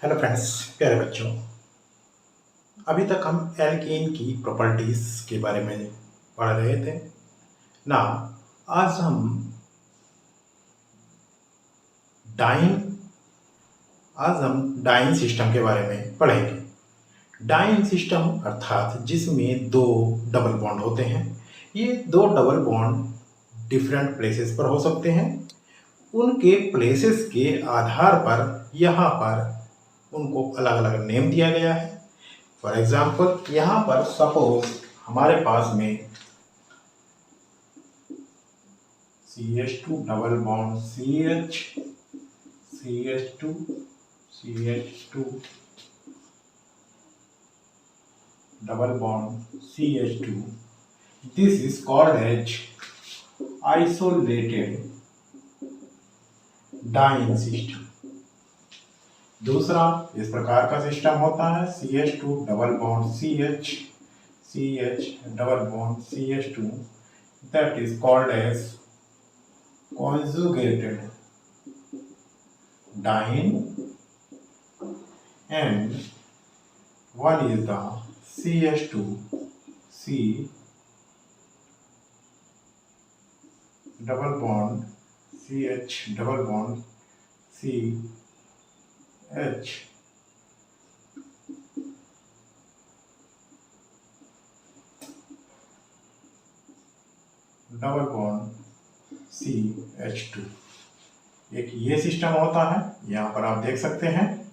Hello friends, प्यारे बच्चों। अभी तक हम एल्कीन की प्रॉपर्टीज के बारे में पढ़ रहे थे ना। आज हम डाइन आज हम डाइन सिस्टम के बारे में पढ़ेंगे। डाइन सिस्टम अर्थात जिसमें दो डबल बॉन्ड होते हैं। ये दो डबल बॉन्ड डिफरेंट प्लेसेस पर हो सकते हैं। उनके प्लेसेस के आधार पर यहाँ पर उनको अलग अलग नेम दिया गया है। फॉर एग्जाम्पल, यहाँ पर सपोज हमारे पास में CH2 double bond CH, CH2, CH2 double bond CH2. This is called as isolated diene system. दूसरा इस प्रकार का सिस्टम होता है CH2 double bond CH, CH double bond CH2. That is called as conjugated diene, and one is the CH2 C double bond CH double bond CH. Double bond CH2. एक ये system होता है, यहाँ पर आप देख सकते हैं।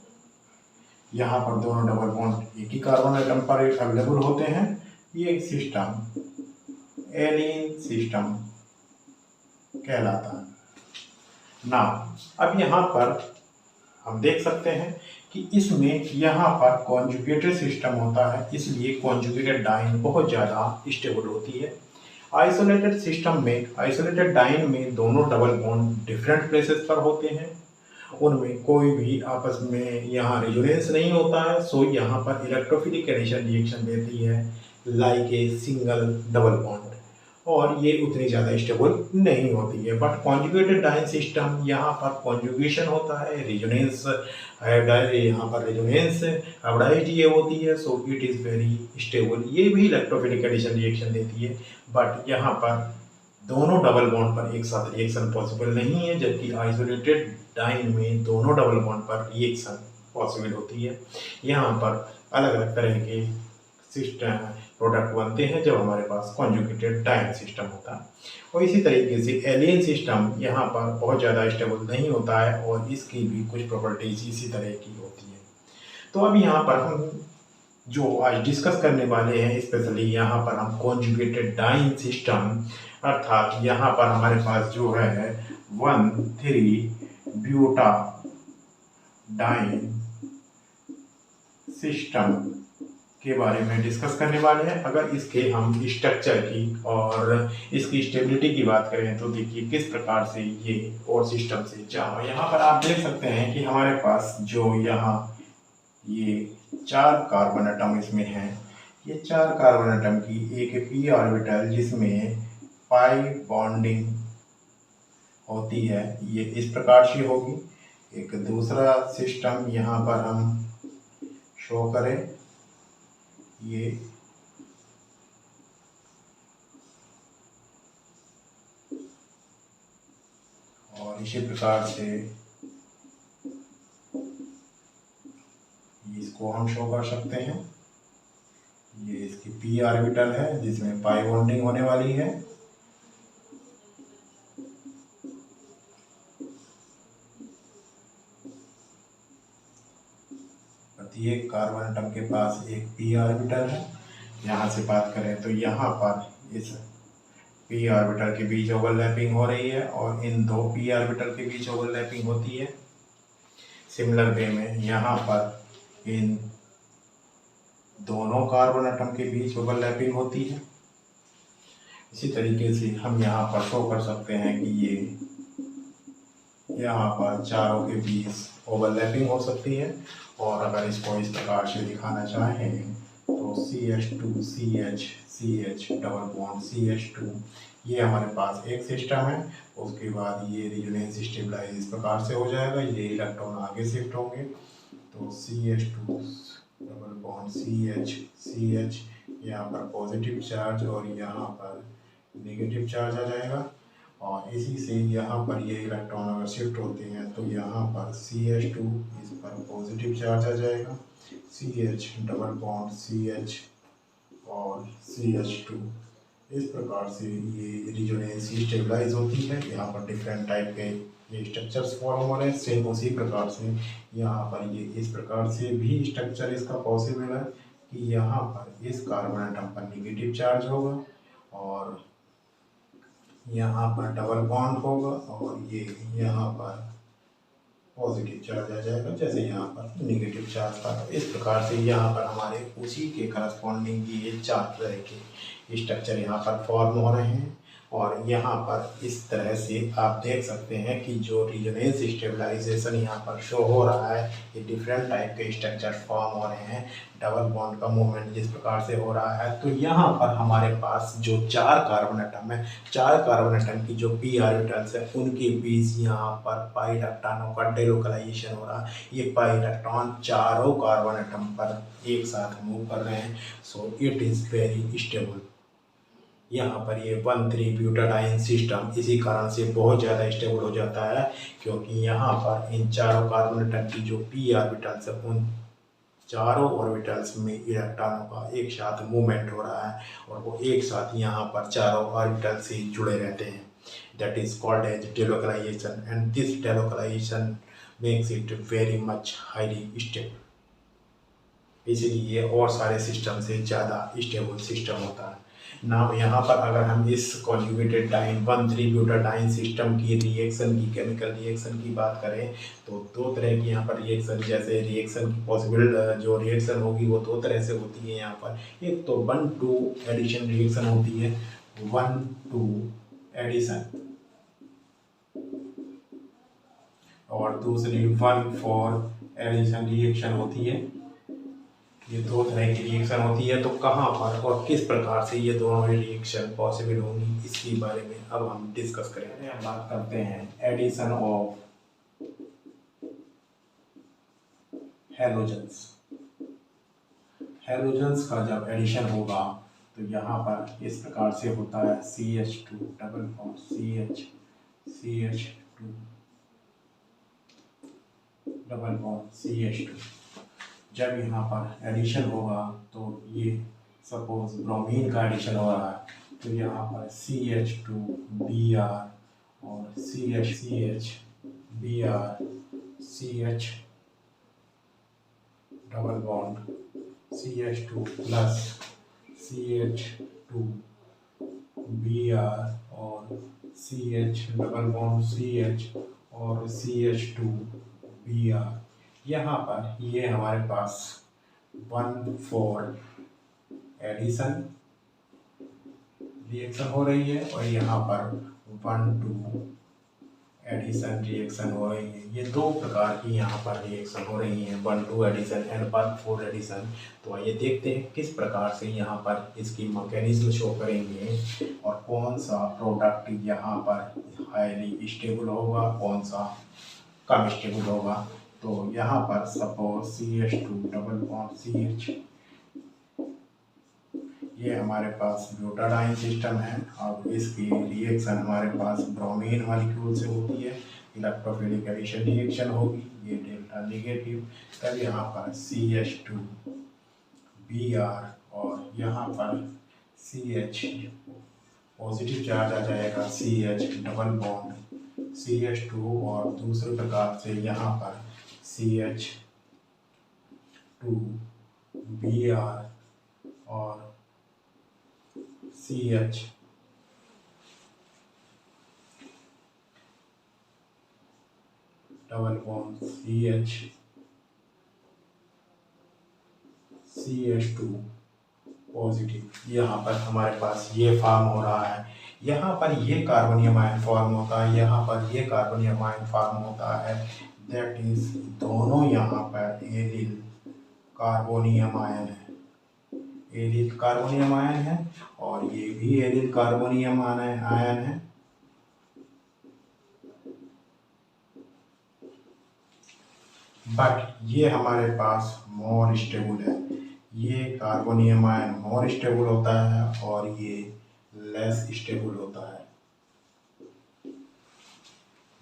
यहाँ पर दोनों डबल बॉन्ड एक ही कार्बन एटम पर अवेलेबल होते हैं। ये सिस्टम एलीन सिस्टम कहलाता है ना। अब यहाँ पर हम देख सकते हैं कि इसमें यहाँ पर कॉन्जुगेटेड सिस्टम होता है, इसलिए कॉन्जुगेटेड डाइन बहुत ज़्यादा स्टेबल होती है। आइसोलेटेड सिस्टम में, आइसोलेटेड डाइन में दोनों डबल बॉन्ड डिफरेंट प्लेसेस पर होते हैं। उनमें कोई भी आपस में यहाँ रेजोनेंस नहीं होता है, सो यहाँ पर इलेक्ट्रोफिलिक एडिशन रिएक्शन देती है like a single double bond, और ये उतनी ज़्यादा स्टेबल नहीं होती है। बट कॉन्जुगेटेड डाइन सिस्टम, यहाँ पर कॉन्जुगेशन होता है, रेजोनेंस यहाँ पर रेजोनेंस हाइब्रिडाइज्ड ये होती है, so it is very stable. ये भी इलेक्ट्रोफिलिक एडिशन रिएक्शन देती है, बट यहाँ पर दोनों डबल बॉन्ड पर एक साथ रिएक्शन पॉसिबल नहीं है, जबकि आइसोलेटेड डाइन में दोनों डबल बॉन्ड पर रिएक्शन पॉसिबल होती है। यहाँ पर अलग अलग तरह के सिस्टम प्रोडक्ट बनते हैं जब हमारे पास कॉन्जुगेटेड डाइन सिस्टम होता है। और इसी तरीके से एलियन सिस्टम यहाँ पर बहुत ज़्यादा स्टेबल नहीं होता है, और इसकी भी कुछ प्रॉपर्टीज इसी तरह की होती है। तो अब यहाँ पर हम जो आज डिस्कस करने वाले हैं, स्पेशली यहाँ पर हम कॉन्जुगेटेड डाइन सिस्टम अर्थात यहाँ पर हमारे पास जो है 1,3-ब्यूटा डाइन सिस्टम के बारे में डिस्कस करने वाले हैं। अगर इसके हम स्ट्रक्चर की और इसकी स्टेबिलिटी की बात करें तो देखिए किस प्रकार से ये और सिस्टम से जहाँ यहाँ पर आप देख सकते हैं कि हमारे पास जो यहाँ ये 4 कार्बन एटम इसमें हैं। ये 4 कार्बन एटम की एक p ऑर्बिटल जिसमें पाई बॉन्डिंग होती है, ये इस प्रकार से होगी। एक दूसरा सिस्टम यहाँ पर हम शो करें, ये और इसी प्रकार से इसको हम शो कर सकते हैं। ये इसकी p ऑर्बिटल है जिसमें पाई बॉन्डिंग होने वाली है। प्रत्येक कार्बन एटम के पास एक p ऑर्बिटल है। यहाँ से बात करें तो यहाँ पर इस p ऑर्बिटल के बीच ओवरलैपिंग हो रही है, और इन दो p ऑर्बिटल के बीच ओवरलैपिंग होती है। सिमिलर वे में यहाँ पर इन दोनों कार्बन एटम के बीच ओवरलैपिंग होती है। इसी तरीके से हम यहाँ पर शो कर सकते हैं कि ये यहाँ पर चारों के बीच ओवरलैपिंग हो सकती है। और अगर इसको इस प्रकार से दिखाना चाहें तो CH2 CH CH double bond CH2, ये हमारे पास एक सिस्टम है। उसके बाद ये रेजोनेंस स्टेबलाइज इस प्रकार से हो जाएगा, ये इलेक्ट्रॉन आगे शिफ्ट होंगे तो तो CH2 डबल बॉन्ड CH यहाँ पर पॉजिटिव चार्ज और यहाँ पर नेगेटिव चार्ज आ जाएगा। और इसी से यहाँ पर ये इलेक्ट्रॉन अगर शिफ्ट होते हैं तो यहाँ पर CH2 इस पर पॉजिटिव चार्ज आ जाएगा, CH डबल बॉन्ड CH और CH2। इस प्रकार से ये रेजोनेंस स्टेबलाइज होती है। यहाँ पर डिफरेंट टाइप के ये स्ट्रक्चर्स फॉर्म हो रहे हैं। सेम उसी प्रकार से यहाँ पर ये इस प्रकार से भी स्ट्रक्चर इसका पॉसिबल है कि यहाँ पर इस कार्बन एटम पर नेगेटिव चार्ज होगा और यहाँ पर डबल बॉन्ड होगा और ये यहाँ पर पॉजिटिव चार्ज आ जाएगा, जैसे यहाँ पर नेगेटिव चार्ज था। इस प्रकार से यहाँ पर हमारे उसी के करस्पॉन्डिंग ये 4 तरह के स्ट्रक्चर यहाँ पर फॉर्म हो रहे हैं। और यहाँ पर इस तरह से आप देख सकते हैं कि जो रेजोनेंस स्टेबलाइजेशन यहाँ पर शो हो रहा है, ये डिफरेंट टाइप के स्ट्रक्चर फॉर्म हो रहे हैं। डबल बॉन्ड का मूवमेंट जिस प्रकार से हो रहा है, तो यहाँ पर हमारे पास जो 4 कार्बन एटम है, 4 कार्बन एटम की जो p ऑर्बिटल्स है उनके बीच यहाँ पर पाई इलेक्ट्रॉनों का डेलोकलाइजेशन हो रहा है। ये पाई इलेक्ट्रॉन चारों कार्बन एटम पर एक साथ मूव कर रहे हैं। So it is very stable. यहाँ पर ये 1,3 ब्यूटाडाइन सिस्टम इसी कारण से बहुत ज़्यादा स्टेबल हो जाता है, क्योंकि यहाँ पर इन चारों कार्बन एटम की जो p ऑर्बिटल्स है उन चारों ऑर्बिटल्स में इलेक्ट्रॉनों का एक साथ मूवमेंट हो रहा है और वो एक साथ यहाँ पर चारों ऑर्बिटल से जुड़े रहते हैं। That is called as delocalisation and this delocalisation makes it very much highly stable. इसलिए और सारे सिस्टम से ज़्यादा स्टेबल सिस्टम होता है। नाउ यहाँ पर अगर हम इस कॉन्जुगेटेड डाइन 1,3 ब्यूटाडाइन सिस्टम की रिएक्शन की, केमिकल रिएक्शन की बात करें तो 2 तरह की यहाँ पर रिएक्शन, जैसे रिएक्शन की पॉसिबल जो रिएक्शन होगी वो 2 तरह से होती है यहाँ पर। एक तो 1-2 एडिशन रिएक्शन होती है, 1-2 एडिशन, और दूसरी 1-4 एडिशन रिएक्शन होती है। ये 2 तरह की रिएक्शन होती है। तो कहाँ पर और किस प्रकार से ये दोनों रिएक्शन पॉसिबल होंगी, इसके बारे में अब हम डिस्कस करेंगे। हम बात करते हैं एडिशन ऑफ हैलोजेंस। हैलोजेंस का जब एडिशन होगा तो यहाँ पर इस प्रकार से होता है CH2 double bond CH2 double bond CH2। जब यहाँ पर एडिशन होगा तो ये सपोज ब्रोमीन का एडिशन हो रहा है तो यहाँ पर CH2Br और CH CH double bond CH2 plus CH2Br और CH डबल बॉन्ड CH और CH2Br। यहाँ पर ये हमारे पास 1-4 एडिशन रिएक्शन हो रही है और यहाँ पर 1-2 एडिशन रिएक्शन हो रही है। ये 2 प्रकार की यहाँ पर रिएक्शन हो रही है, 1-2 एडिशन एंड 1-4 एडिशन। तो आइए देखते हैं किस प्रकार से यहाँ पर इसकी मैकेनिज्म शो करेंगे और कौन सा प्रोडक्ट यहाँ पर हाईली स्टेबल होगा, कौन सा कम स्टेबल होगा। तो यहाँ पर suppose CH2 double bond CH, ये हमारे पास ब्यूटाडाइन सिस्टम है और इसकी रिएक्शन हमारे पास ब्रोमीन मॉलिक्यूल से होती है। इलेक्ट्रोफिलिक एडिशन रिएक्शन होगी, ये डेल्टा नेगेटिव। तब यहाँ पर CH2Br और यहाँ पर CH पॉजिटिव चार्ज आ जाएगा, CH डबल बॉन्ड CH2 और दूसरे प्रकार से यहाँ पर CH2Br और CH double bond CH2 positive. यहाँ पर हमारे पास ये फॉर्म हो रहा है। यहाँ पर ये कार्बोनियम आयन फॉर्म होता है, यहाँ पर ये कार्बोनियम आयन फॉर्म होता है। दैट इज दोनों यहाँ पर एरिल कार्बोनियम आयन है, एरिल कार्बोनियम आयन है और ये भी एरिल कार्बोनियम आयन है। बट ये हमारे पास मोर स्टेबल है। ये कार्बोनियम आयन मोर स्टेबल होता है और ये लेस स्टेबल होता है।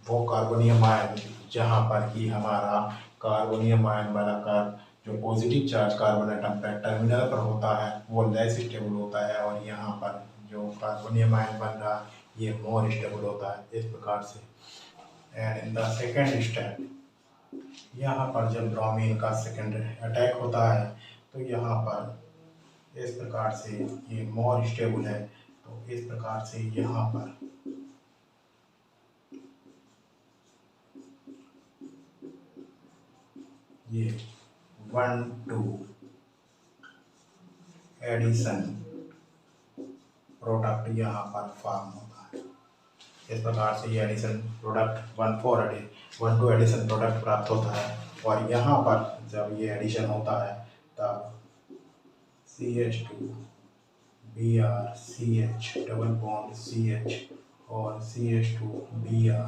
वो कार्बोनियम आयन जहाँ पर कि हमारा कार्बोनियम आयन वाला जो पॉजिटिव चार्ज कार्बन एटम पर टर्मिनल पर होता है वो लेस स्टेबल होता है, और यहाँ पर जो कार्बोनियम आयन बन रहा है ये मोर स्टेबल होता है, इस प्रकार से। And in the second step, यहाँ पर जब ब्रोमीन का सेकेंड अटैक होता है तो यहाँ पर इस प्रकार से ये मोर स्टेबल है, तो इस प्रकार से यहाँ पर ये 1,2 एडिशन प्रोडक्ट यहाँ पर फॉर्म होता है। इस प्रकार से ये एडिशन प्रोडक्ट 1,2 एडिशन प्रोडक्ट प्राप्त होता है, और यहाँ पर जब ये एडिशन होता है तब CH2 Br CH double bond CH और CH2 Br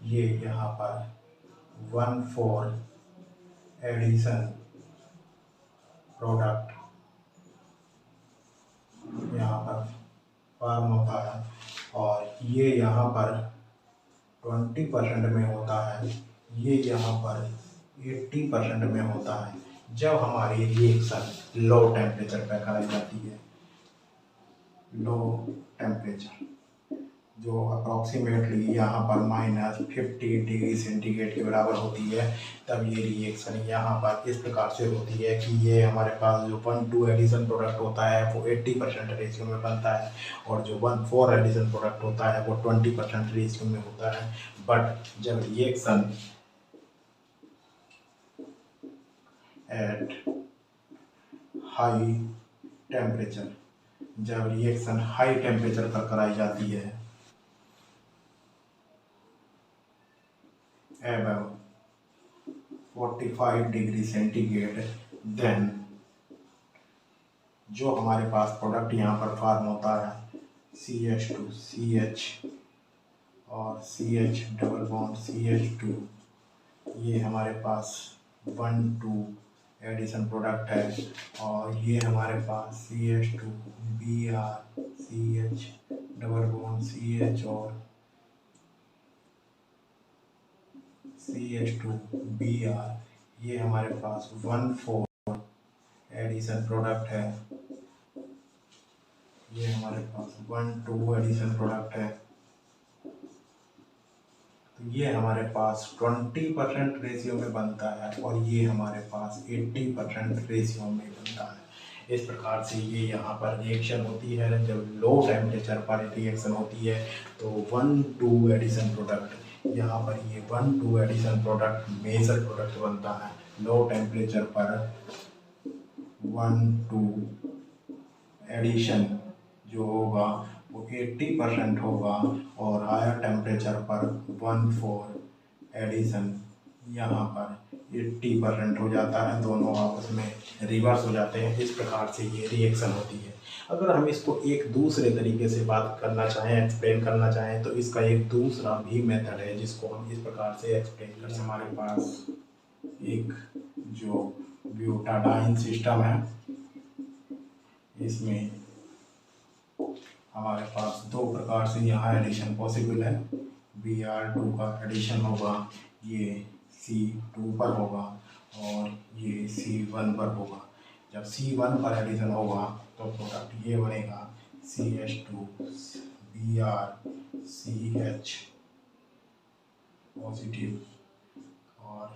ये यहाँ पर 1,4 एडिशन प्रोडक्ट यहाँ पर फॉर्म होता है, और ये यहाँ पर 20% में होता है, ये यहाँ पर 80% में होता है जब हमारी रिएक्शन लो टेम्परेचर पर कराई जाती है। लो टेम्परेचर जो अप्रॉक्सीमेटली यहाँ पर -50 डिग्री सेंटीग्रेड के बराबर होती है, तब ये रिएक्शन यहाँ पर इस प्रकार से होती है कि ये हमारे पास जो 1,2 एडिशन प्रोडक्ट होता है वो 80% रेशियो में बनता है, और जो 1,4 एडिशन प्रोडक्ट होता है वो 20% रेशियो में होता है। बट जब रिएक्शन एट हाई टेम्परेचर, जब रिएक्शन हाई टेम्परेचर पर कराई जाती है above 45 डिग्री सेंटीग्रेड, देन जो हमारे पास प्रोडक्ट यहाँ पर फॉर्म होता है CH2 CH और CH डबल बॉन्ड CH2, ये हमारे पास 1,2 एडिशन प्रोडक्ट है, और ये हमारे पास CH2 Br CH double bond CH और CH2 Br ये हमारे पास 1,4 एडिशन प्रोडक्ट है। ये हमारे पास 1,2 एडिशन प्रोडक्ट है, तो ये हमारे पास 20% रेशियो में बनता है, और ये हमारे पास 80% रेशियो में बनता है। इस प्रकार से ये यहाँ पर रिएक्शन होती है। जब लो टेम्परेचर पर रिएक्शन होती है तो 1,2 एडिशन प्रोडक्ट, यहाँ पर ये 1,2 एडिशन प्रोडक्ट मेजर प्रोडक्ट बनता है। लो टेम्परेचर पर 1,2 एडिशन जो होगा वो 80% होगा, और हायर टेम्परेचर पर 1,4 एडिशन यहाँ पर 80% हो जाता है। दोनों आपस में रिवर्स हो जाते हैं। इस प्रकार से ये रिएक्शन होती है। अगर हम इसको एक दूसरे तरीके से बात करना चाहें, एक्सप्लेन करना चाहें, तो इसका एक दूसरा भी मेथड है जिसको हम इस प्रकार से एक्सप्लेन कर सकते हैं। हमारे पास एक जो ब्यूटाडाइन सिस्टम है, इसमें हमारे पास दो प्रकार से यहाँ एडिशन पॉसिबल है। Br2 का एडिशन होगा, ये C2 पर होगा और ये C1 पर होगा। जब C1 पर एडिशन होगा तो प्रोडक्ट ये बनेगा CH2 Br CH पॉजिटिव और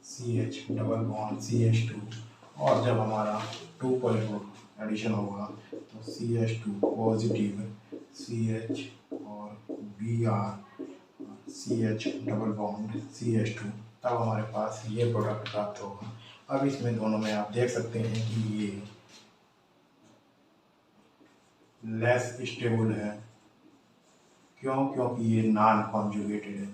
CH डबल बॉन्ड CH2, और जब हमारा 2 पर एडिशन होगा तो CH2 पॉजिटिव CH और Br CH double bond CH2, तब हमारे पास ये प्रोडक्ट प्राप्त होगा। अब इसमें दोनों में आप देख सकते हैं कि ये लेस स्टेबल है। क्यों? क्योंकि ये नॉन कॉन्जुगेटेड है।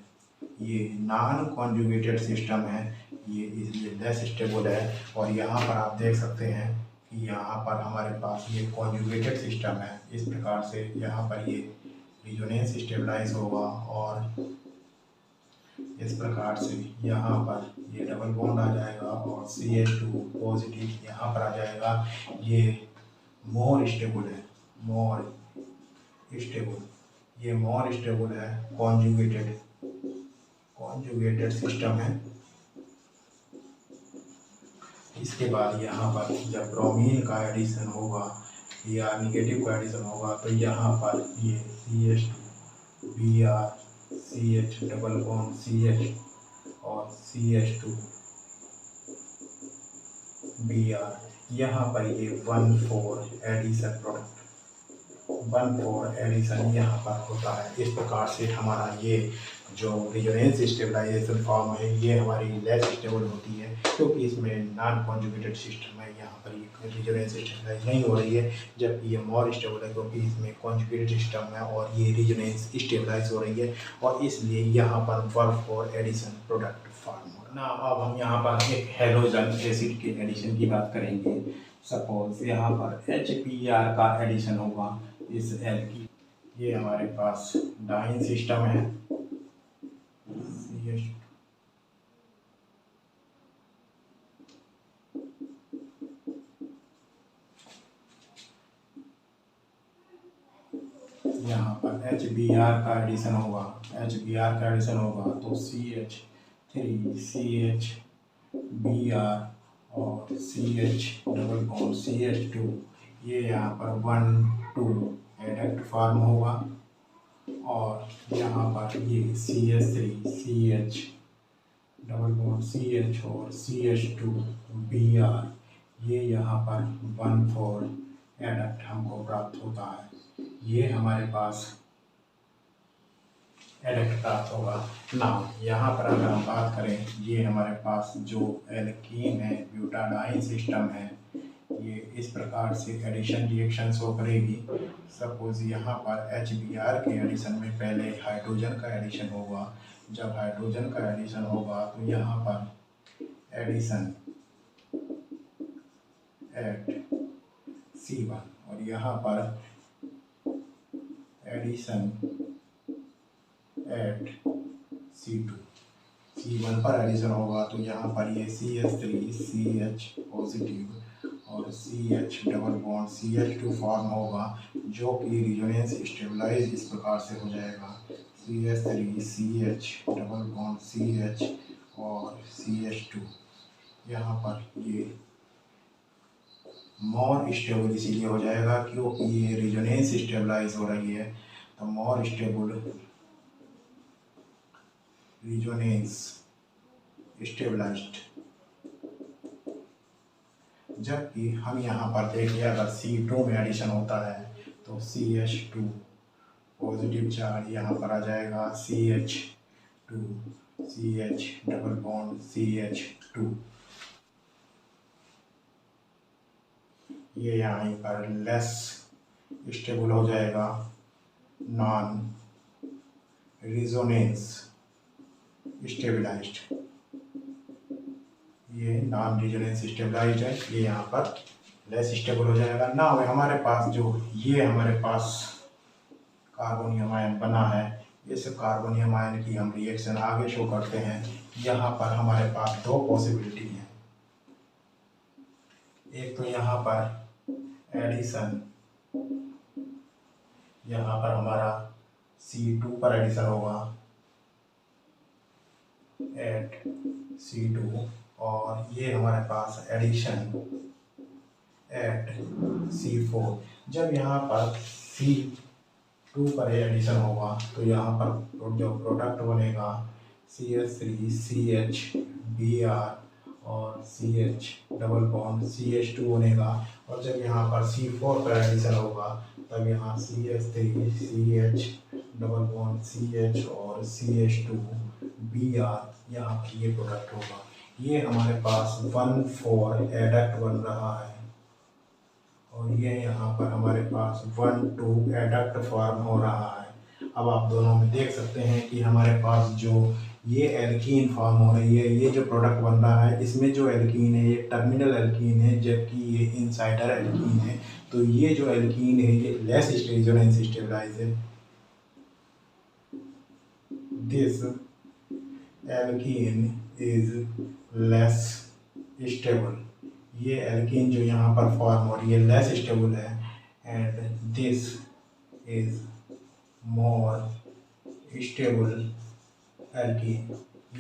ये नॉन कॉन्जुगेटेड सिस्टम है, ये इसलिए लेस स्टेबल है। और यहाँ पर आप देख सकते हैं कि यहाँ पर हमारे पास ये कॉन्जुगेटेड सिस्टम है। इस प्रकार से यहाँ पर ये रिजोनेंस स्टेबलाइज होगा और इस प्रकार से यहाँ पर ये डबल बॉन्ड आ जाएगा और CH2 पॉजिटिव यहाँ पर आ जाएगा। ये मोर स्टेबल है, मोर स्टेबल, ये मोर स्टेबल है, कॉन्जुगेटेड सिस्टम है। इसके बाद यहाँ पर जब ब्रोमीन का एडिशन होगा या निगेटिव का एडिशन होगा तो यहाँ पर ये CH2 Br CH double bond CH और CH2 Br, यहाँ पर ये 1,4 एडिशन प्रोडक्ट, 1,4 एडिशन यहाँ पर होता है। इस प्रकार से हमारा ये जो रेजोनेंस स्टेबलाइजेशन फॉर्म है ये हमारी लेस स्टेबल होती है, क्योंकि इसमें नॉन कॉन्जुगेटेड सिस्टम है। यहाँ पर ये रेजोनेंस स्टेबलाइज नहीं हो रही है, जबकि ये मोर स्टेबल है क्योंकि इसमें कॉन्जुगेटेड सिस्टम है और ये रेजोनेंस स्टेबलाइज हो रही है, और इसलिए यहाँ पर 1,4 एडिशन प्रोडक्ट फॉर्म हो रहा है। अब हम यहाँ पर एक हेलोजन एसिड के एडिशन की बात करेंगे। सपोज यहाँ पर HBr का एडिशन होगा इस एल की, ये हमारे पास डाइन सिस्टम है, यहाँ पर HBr का एडिशन होगा, HBr का एडिशन होगा तो CH3 CHBr और CH डबल बॉन्ड CH2, ये यहाँ पर 1,2 एडक्ट फॉर्म होगा, और यहाँ पर ये CH3 CH double bond CH और CH2 Br, ये यहाँ पर 1,4 एडक्ट हमको प्राप्त होता है। ये हमारे पास एडक्ट प्राप्त होगा। नाउ यहाँ पर अगर हम बात करें, ये हमारे पास जो एल्कीन है, ब्यूटाडाइन सिस्टम है, ये इस प्रकार से एडिशन रिएक्शन शो करेगी। सपोज यहाँ पर HBr के एडिशन में पहले हाइड्रोजन का एडिशन होगा। जब हाइड्रोजन का एडिशन होगा तो यहाँ पर एडिशन एट C1 और यहाँ पर एडिशन एट C2, C1 पर एडिशन होगा तो यहाँ पर ये CH3 CH पॉजिटिव और CH double bond CH2 form होगा, जो कि रेजोनेंस स्टेबलाइज इस प्रकार से हो जाएगा। CH3 CH double bond CH और CH2, यहाँ पर ये मोर स्टेबल इसीलिए हो जाएगा क्योंकि ये रेजोनेंस स्टेबलाइज हो रही है, तो मोर स्टेबल रेजोनेंस स्टेबलाइज्ड। जबकि हम यहाँ पर देखिए अगर C2 में एडिशन होता है तो CH2 पॉजिटिव चार्ज यहाँ पर आ जाएगा, CH2 CH double bond CH2, ये यहाँ पर लेस स्टेबल हो जाएगा, नॉन रेजोनेंस स्टेबलाइज्ड, ये नॉन रेजोनेंस स्टेबलाइज्ड है, ये यहाँ पर लेस स्टेबल हो जाएगा। ना हमारे पास जो ये हमारे पास कार्बोनियम आयन बना है, इस कार्बोनियम आयन की हम रिएक्शन आगे शो करते हैं। यहाँ पर हमारे पास दो पॉसिबिलिटी हैं, एक तो यहाँ पर एडिशन, यहाँ पर हमारा C2 पर एडिशन होगा एट C2, और ये हमारे पास एडिशन एट C4। जब यहाँ पर C2 पर एडिशन होगा तो यहाँ पर जो प्रोडक्ट बनेगा CH3 CH Br और CH डबल बॉन्ड CH2 बनेगा, और जब यहाँ पर C4 पर एडिशन होगा तब यहाँ CH3 CH double bond CH और CH2 Br, यहाँ पर ये प्रोडक्ट होगा। ये हमारे पास 1,4 एडक्ट बन रहा है, और ये यहाँ पर हमारे पास 1,2 एडक्ट फॉर्म हो रहा है। अब आप दोनों में देख सकते हैं कि हमारे पास जो ये एल्कीन फॉर्म हो रही है, ये जो प्रोडक्ट बन रहा है, इसमें जो एल्कीन है ये टर्मिनल एल्कीन है, जबकि ये इनसाइडर एल्कीन है। तो ये जो एल्कीन है ये लेस रेजोनेंस स्टेबलाइज है। This alkene is less stable, ये एल्कीन जो यहाँ पर फॉर्म हो रही है लेस स्टेबल है, and this is more stable alkene,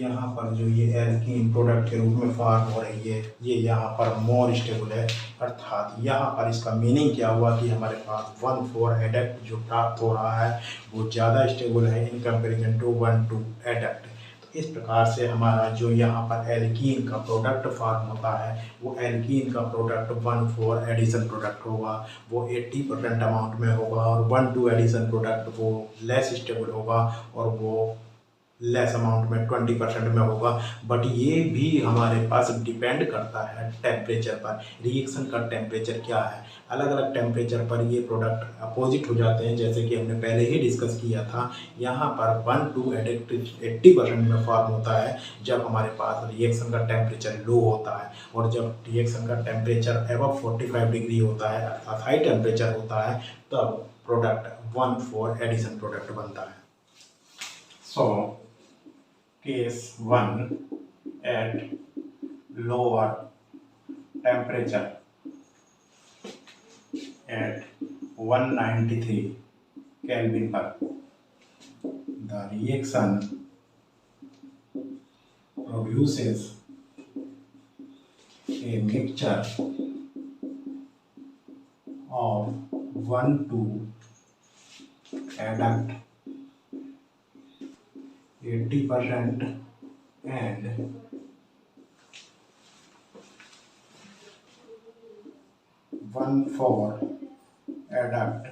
यहाँ पर जो ये एल्कीन प्रोडक्ट के रूप में फॉर्म हो रही है ये यहाँ पर मोर स्टेबल है। अर्थात यहाँ पर इसका मीनिंग क्या हुआ कि हमारे पास 1,4 एडक्ट जो प्राप्त हो रहा है वो ज़्यादा स्टेबल है इन कंपेरिजन टू 1,2 एडक्ट। तो इस प्रकार से हमारा जो यहाँ पर एल्कीन का प्रोडक्ट फॉर्म होता है वो एल्कीन का प्रोडक्ट 1,4 एडिशन प्रोडक्ट होगा, वो 80% अमाउंट में होगा, और 1,2 एडिशन प्रोडक्ट वो लेस स्टेबल होगा और वो लेस अमाउंट में 20% में होगा। बट ये भी हमारे पास डिपेंड करता है टेम्परेचर पर, रिएक्शन का टेम्परेचर क्या है। अलग अलग टेम्परेचर पर ये प्रोडक्ट अपोजिट हो जाते हैं, जैसे कि हमने पहले ही डिस्कस किया था। यहाँ पर 1,2 एडिक्ट 80% में फॉर्म होता है जब हमारे पास रिएक्शन का टेम्परेचर लो होता है, और जब रिएक्शन का टेम्परेचर एबव 45 डिग्री होता है अर्थात हाई टेम्परेचर होता है तब प्रोडक्ट 1,4 एडिशन प्रोडक्ट बनता है। सो case 1 at lower temperature at 193 Kelvin per, the reaction produces a mixture of 1,2 adduct 80% and 1,4 adduct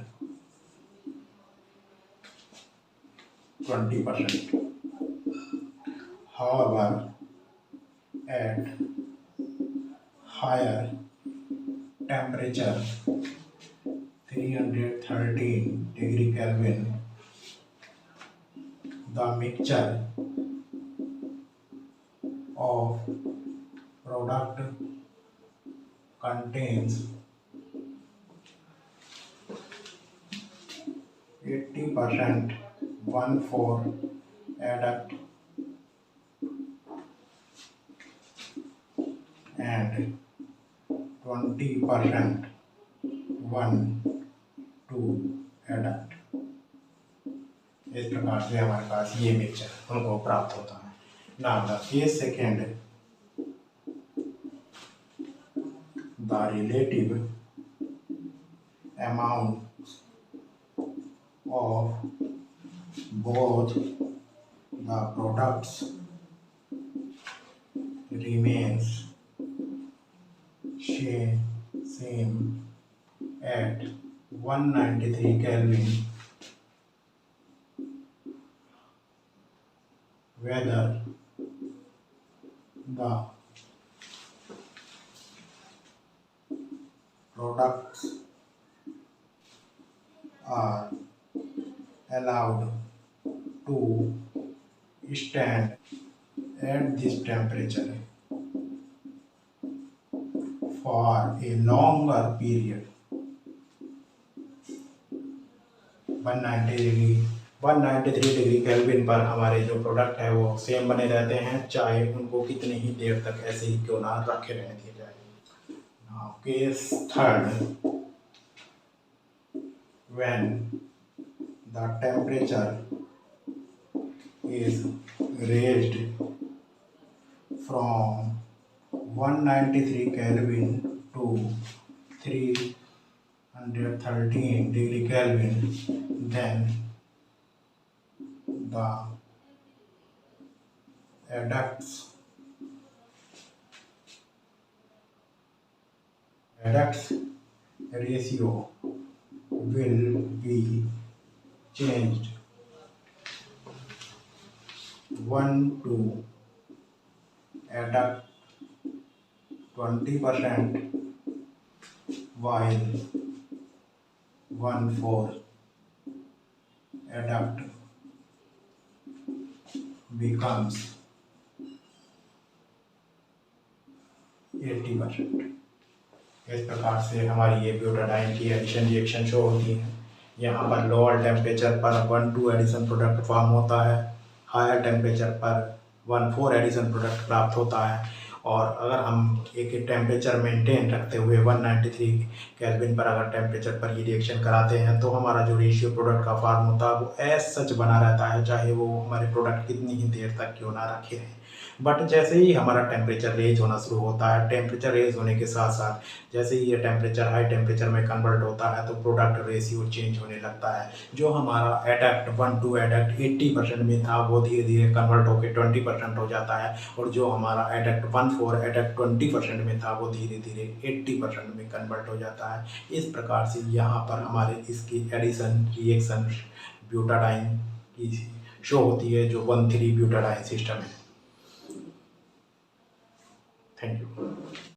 20%. However, at higher temperature 313 degree Kelvin, the mixture of product contains 80% 1,4 adduct and 20% 1,2 adduct। इस प्रकार से हमारे पास ये mixture हमको प्राप्त होता है। Now the case second, the relative amount of both the products remains same at 193 Kelvin whether the products are allowed to stand at this temperature for a longer period। 193 degree kelvin पर हमारे जो product है वो same बने रहते हैं, चाहे उनको कितनी ही देर तक ऐसे ही क्यों ना रखे रहने दिए जाए। Now case third, when the temperature is raised from 193 Kelvin to 313 degree Kelvin, then the adducts ratio will be changed 1 to adduct 20% while 1,4 adduct becomes 80%। इस प्रकार से हमारी ये ब्यूटाडाइन की एडिशन रिएक्शन शो होती है। यहाँ पर लोअर टेम्परेचर पर 1,2 एडिशन प्रोडक्ट फॉर्म होता है, हायर टेम्परेचर पर 1,4 एडिशन प्रोडक्ट प्राप्त होता है। और अगर हम एक टेम्परेचर मेंटेन रखते हुए 193 केल्विन पर अगर टेम्परेचर पर ये रिएक्शन कराते हैं तो हमारा जो रेशियो प्रोडक्ट का फॉर्म होता है वो एज सच बना रहता है, चाहे वो हमारे प्रोडक्ट कितनी ही देर तक क्यों ना रखे रहें। बट जैसे ही हमारा टेम्परेचर रेज होना शुरू होता है, टेम्परेचर रेज होने के साथ साथ जैसे ही ये टेम्परेचर हाई टेम्परेचर में कन्वर्ट होता है तो प्रोडक्ट रेशियो चेंज होने लगता है। जो हमारा एडक्ट 1 टू एडक्ट 80% में था वो धीरे धीरे कन्वर्ट होकर 20% हो जाता है, और जो हमारा एडक्ट 1,4 एडक्ट 20% में था वो धीरे धीरे 80% में कन्वर्ट हो जाता है। इस प्रकार से यहाँ पर हमारे इसकी एडिशन रिएक्शन ब्यूटाडाइन की शो होती है, जो 1,3 ब्यूटाडाइन सिस्टम है। Thank you.